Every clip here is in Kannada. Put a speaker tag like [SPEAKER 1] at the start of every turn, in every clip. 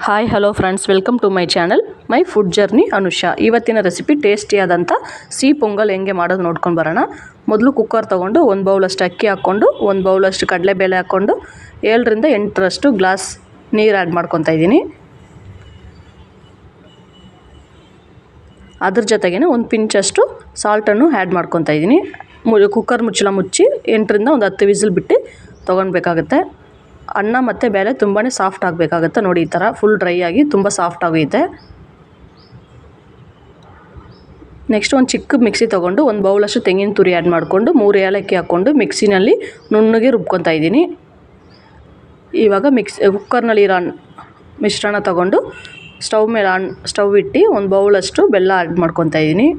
[SPEAKER 1] Hi hello friends, welcome to my channel my food journey Anusha. ಇವತ್ತಿನ ರೆಸಿಪಿ ಟೇಸ್ಟಿಯಾದಂಥ ಸಿಹಿ ಪೊಂಗಲ್ ಹೆಂಗೆ ಮಾಡೋದು ನೋಡ್ಕೊಂಡು ಬರೋಣ. ಮೊದಲು ಕುಕ್ಕರ್ ತೊಗೊಂಡು 1 ಬೌಲಷ್ಟು ಅಕ್ಕಿ ಹಾಕ್ಕೊಂಡು 1 ಬೌಲಷ್ಟು ಕಡಲೆಬೇಳೆ ಹಾಕ್ಕೊಂಡು 7ರಿಂದ 8 ಗ್ಲಾಸ್ ನೀರು ಆ್ಯಡ್ ಮಾಡ್ಕೊತಾ ಇದ್ದೀನಿ. ಅದ್ರ ಜೊತೆಗೇ ಒಂದು ಪಿಂಚಷ್ಟು ಸಾಲ್ಟನ್ನು ಆ್ಯಡ್ ಮಾಡ್ಕೊತಾ ಇದ್ದೀನಿ. ಕುಕ್ಕರ್ ಮುಚ್ಚಳ ಮುಚ್ಚಿ 8ರಿಂದ 10 ವಿಸಿಲ್ ಬಿಟ್ಟು ತೊಗೊಳ್ಬೇಕಾಗತ್ತೆ. ಅನ್ನ ಮತ್ತು ಬೇಳೆ ತುಂಬಾ ಸಾಫ್ಟ್ ಆಗಬೇಕಾಗುತ್ತೆ. ನೋಡಿ, ಈ ಥರ ಫುಲ್ ಡ್ರೈ ಆಗಿ ತುಂಬ ಸಾಫ್ಟ್ ಆಗಿದೆ. ನೆಕ್ಸ್ಟ್ ಒಂದು ಚಿಕ್ಕ ಮಿಕ್ಸಿ ತೊಗೊಂಡು 1 ಬೌಲಷ್ಟು ತೆಂಗಿನ ತುರಿ ಆ್ಯಡ್ ಮಾಡಿಕೊಂಡು 3 ಏಲಕ್ಕಿ ಹಾಕ್ಕೊಂಡು ಮಿಕ್ಸಿನಲ್ಲಿ ನುಣ್ಣಗೆ ರುಬ್ಕೊತಾ ಇದ್ದೀನಿ. ಇವಾಗ ಕುಕ್ಕರ್ನಲ್ಲಿ ಇರೋ ಮಿಶ್ರಣ ತೊಗೊಂಡು ಸ್ಟವ್ ಇಟ್ಟು 1 ಬೌಲಷ್ಟು ಬೆಲ್ಲ ಆ್ಯಡ್ ಮಾಡ್ಕೊತಾ ಇದ್ದೀನಿ.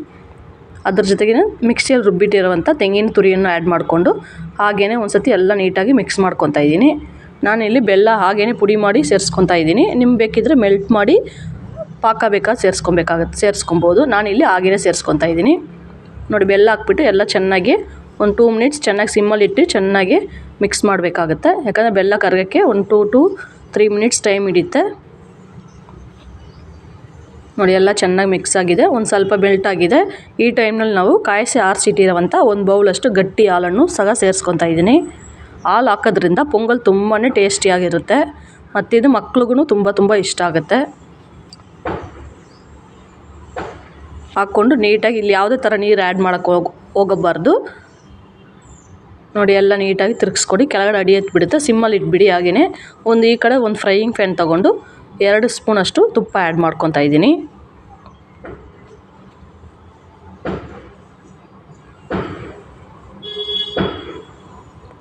[SPEAKER 1] ಅದ್ರ ಜೊತೆಗೆ ಮಿಕ್ಸಿಯಲ್ಲಿ ರುಬ್ಬಿಟ್ಟಿರುವಂಥ ತೆಂಗಿನ ತುರಿಯನ್ನು ಆ್ಯಡ್ ಮಾಡಿಕೊಂಡು ಹಾಗೇ ಒಂದು ಸತಿ ಎಲ್ಲ ನೀಟಾಗಿ ಮಿಕ್ಸ್ ಮಾಡ್ಕೊತಾ ಇದ್ದೀನಿ. ನಾನಿಲ್ಲಿ ಬೆಲ್ಲ ಹಾಗೇ ಪುಡಿ ಮಾಡಿ ಸೇರಿಸ್ಕೊತಾ ಇದ್ದೀನಿ. ನಿಮ್ಗೆ ಬೇಕಿದ್ದರೆ ಮೆಲ್ಟ್ ಮಾಡಿ ಪಾಕ ಬೇಕಾದ್ರೆ ಸೇರಿಸ್ಕೊಬೋದು. ನಾನಿಲ್ಲಿ ಹಾಗೇ ಸೇರಿಸ್ಕೊತಾ ಇದ್ದೀನಿ. ನೋಡಿ, ಬೆಲ್ಲ ಹಾಕ್ಬಿಟ್ಟು ಎಲ್ಲ ಚೆನ್ನಾಗಿ ಒಂದು 2 ಮಿನಿಟ್ಸ್ ಚೆನ್ನಾಗಿ ಸಿಮ್ಮಲ್ಲಿಟ್ಟು ಚೆನ್ನಾಗಿ ಮಿಕ್ಸ್ ಮಾಡಬೇಕಾಗುತ್ತೆ. ಯಾಕಂದರೆ ಬೆಲ್ಲ ಕರಗೋಕ್ಕೆ ಒಂದು 2 to 3 ಮಿನಿಟ್ಸ್ ಟೈಮ್ ಹಿಡಿಯುತ್ತೆ. ನೋಡಿ, ಎಲ್ಲ ಚೆನ್ನಾಗಿ ಮಿಕ್ಸ್ ಆಗಿದೆ, ಒಂದು ಸ್ವಲ್ಪ ಮೆಲ್ಟ್ ಆಗಿದೆ. ಈ ಟೈಮ್ನಲ್ಲಿ ನಾವು ಕಾಯಿಸಿ ಆರಿಸಿಟ್ಟಿರುವಂಥ 1 ಬೌಲಷ್ಟು ಗಟ್ಟಿ ಹಾಲನ್ನು ಸಹ ಸೇರಿಸ್ಕೊತಾ ಇದ್ದೀನಿ. ಹಾಲು ಹಾಕೋದ್ರಿಂದ ಪೊಂಗಲ್ ತುಂಬಾ ಟೇಸ್ಟಿಯಾಗಿರುತ್ತೆ ಮತ್ತು ಇದು ಮಕ್ಳಿಗೂ ತುಂಬ ಇಷ್ಟ ಆಗುತ್ತೆ. ಹಾಕ್ಕೊಂಡು ನೀಟಾಗಿ ಇಲ್ಲಿ ಯಾವುದೇ ಥರ ನೀರು ಆ್ಯಡ್ ಮಾಡೋಕ್ಕೆ ಹೋಗಬಾರ್ದು. ನೋಡಿ, ಎಲ್ಲ ನೀಟಾಗಿ ತಿರುಗಿಸ್ಕೊಡಿ. ಕೆಳಗಡೆ ಅಡಿ ಎತ್ತು ಬಿಡುತ್ತೆ. ಸಿಮ್ಮಲ್ಲಿ ಇಟ್ಬಿಡಿ. ಹಾಗೆಯೇ ಈ ಕಡೆ ಒಂದು ಫ್ರೈಯಿಂಗ್ ಪ್ಯಾನ್ ತೊಗೊಂಡು 2 ಸ್ಪೂನಷ್ಟು ತುಪ್ಪ ಆ್ಯಡ್ ಮಾಡ್ಕೊತಾ ಇದ್ದೀನಿ.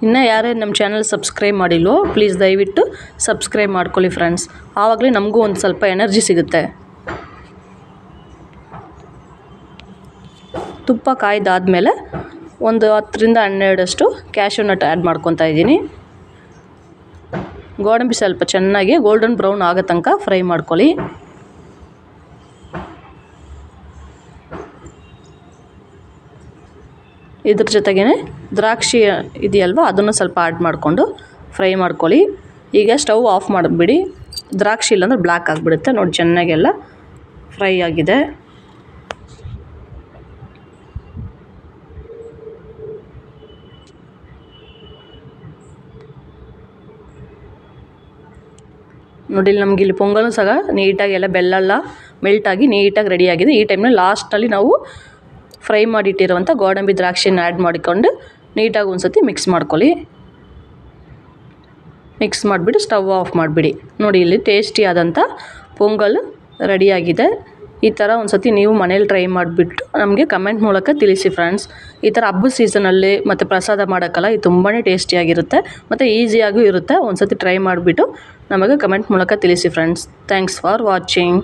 [SPEAKER 1] ಇನ್ನು ಯಾರೇ ನಮ್ಮ ಚಾನಲ್ ಸಬ್ಸ್ಕ್ರೈಬ್ ಮಾಡಿಲ್ವೋ ಪ್ಲೀಸ್ ದಯವಿಟ್ಟು ಸಬ್ಸ್ಕ್ರೈಬ್ ಮಾಡ್ಕೊಳ್ಳಿ ಫ್ರೆಂಡ್ಸ್. ಆವಾಗಲೇ ನಮಗೂ ಒಂದು ಸ್ವಲ್ಪ ಎನರ್ಜಿ ಸಿಗುತ್ತೆ. ತುಪ್ಪ ಕಾಯ್ದಾದ್ಮೇಲೆ ಒಂದು 10ರಿಂದ 12 ಕ್ಯಾಶ್ಯೂ ನಟ್ ಆ್ಯಡ್ ಮಾಡ್ಕೊತಾ ಇದ್ದೀನಿ. ಗೋಡಂಬಿ ಸ್ವಲ್ಪ ಚೆನ್ನಾಗಿ ಗೋಲ್ಡನ್ ಬ್ರೌನ್ ಆಗೋ ತನಕ ಫ್ರೈ ಮಾಡ್ಕೊಳ್ಳಿ. ಇದ್ರ ಜೊತೆಗೇ ದ್ರಾಕ್ಷಿ ಇದೆಯಲ್ವ, ಅದನ್ನು ಸ್ವಲ್ಪ ಆ್ಯಡ್ ಮಾಡಿಕೊಂಡು ಫ್ರೈ ಮಾಡ್ಕೊಳ್ಳಿ. ಈಗ ಸ್ಟವ್ ಆಫ್ ಮಾಡಿಬಿಡಿ. ದ್ರಾಕ್ಷಿ ಇಲ್ಲಾಂದ್ರೆ ಬ್ಲ್ಯಾಕ್ ಆಗಿಬಿಡುತ್ತೆ. ನೋಡಿ, ಚೆನ್ನಾಗೆಲ್ಲ ಫ್ರೈ ಆಗಿದೆ. ನೋಡಿ, ನಮಗೆ ಇಲ್ಲಿ ಪೊಂಗಲ್ ಸಹ ನೀಟಾಗಿ ಎಲ್ಲ ಬೆಲ್ಲ ಮೆಲ್ಟಾಗಿ ನೀಟಾಗಿ ರೆಡಿಯಾಗಿದೆ. ಈ ಟೈಮ್ನಲ್ಲಿ ಲಾಸ್ಟಲ್ಲಿ ನಾವು ಫ್ರೈ ಮಾಡಿಟ್ಟಿರುವಂಥ ಗೋಡಂಬಿ ದ್ರಾಕ್ಷಿನ ಆ್ಯಡ್ ಮಾಡಿಕೊಂಡು ನೀಟಾಗಿ ಒಂದು ಸತಿ ಮಿಕ್ಸ್ ಮಾಡ್ಕೊಳ್ಳಿ. ಮಿಕ್ಸ್ ಮಾಡಿಬಿಟ್ಟು ಸ್ಟವ್ ಆಫ್ ಮಾಡಿಬಿಡಿ. ನೋಡಿ, ಇಲ್ಲಿ ಟೇಸ್ಟಿಯಾದಂಥ ಪೊಂಗಲ್ ರೆಡಿಯಾಗಿದೆ. ಈ ಥರ ಒಂದು ಸತಿ ನೀವು ಮನೇಲಿ ಟ್ರೈ ಮಾಡಿಬಿಟ್ಟು ನಮಗೆ ಕಮೆಂಟ್ ಮೂಲಕ ತಿಳಿಸಿ ಫ್ರೆಂಡ್ಸ್. ಈ ಥರ ಹಬ್ಬದ ಸೀಸನಲ್ಲಿ ಮತ್ತು ಪ್ರಸಾದ ಮಾಡೋಕ್ಕಲ್ಲ, ಇದು ತುಂಬಾ ಟೇಸ್ಟಿಯಾಗಿರುತ್ತೆ ಮತ್ತು ಈಸಿಯಾಗೂ ಇರುತ್ತೆ. ಒಂದು ಸತಿ ಟ್ರೈ ಮಾಡಿಬಿಟ್ಟು ನಮಗೆ ಕಮೆಂಟ್ ಮೂಲಕ ತಿಳಿಸಿ ಫ್ರೆಂಡ್ಸ್. Thanks for watching.